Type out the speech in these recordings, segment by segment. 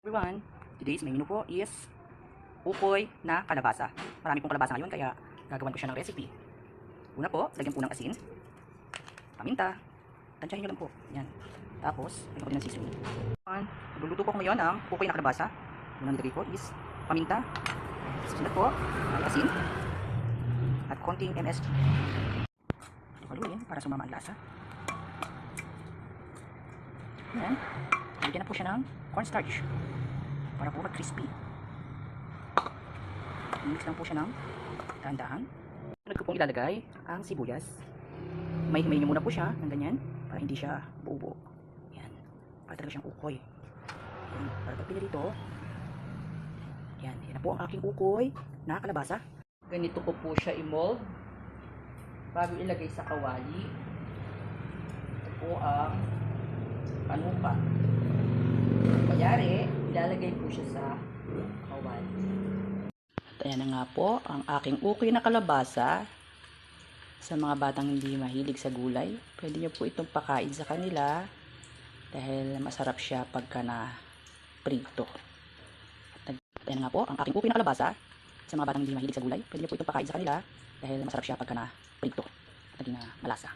Everyone, today's menu po is ukoy na kalabasa. Marami pong kalabasa ngayon kaya gagawan ko siya ng recipe. Una po, lagyan po ng asin, paminta, tansyahin nyo lang po. Yan. Tapos, lagyan ko din ng seasoning. Magluluto po ko ngayon ng ukoy na kalabasa. Unang nilagay ko is paminta, sunod po ay asin, at konting MSG. Haluin para sumama ang lasa. Yan. Lagyan na po siya ng cornstarch para po mag-crispy. Mix lang po siya ng dahan-dahan. Sunod ko pong ilalagay ang sibuyas. May muna po siya ng ganyan para hindi siya buo-buo. Yan. Para talaga siyang ukoy. Yan. Para pag pinirito, yan. Yan na po ang aking ukoy na kalabasa. Ganito ko po siya i-mold bago ilagay sa kawali. Ito po ang panuka. Kayari, ilalagay po siya sa kawali. At ayan na nga po ang aking ukoy na kalabasa. Sa mga batang hindi mahilig sa gulay, pwede nyo po itong pakain sa kanila dahil masarap siya pagka na prito. At ayan na nga po ang aking ukoy na kalabasa. Sa mga batang hindi mahilig sa gulay, pwede nyo po itong pakain sa kanila dahil masarap siya pagka na prito at naging malasa.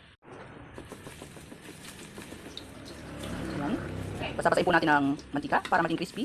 Ayan. Basta-basain po natin ng mantika para maging crispy.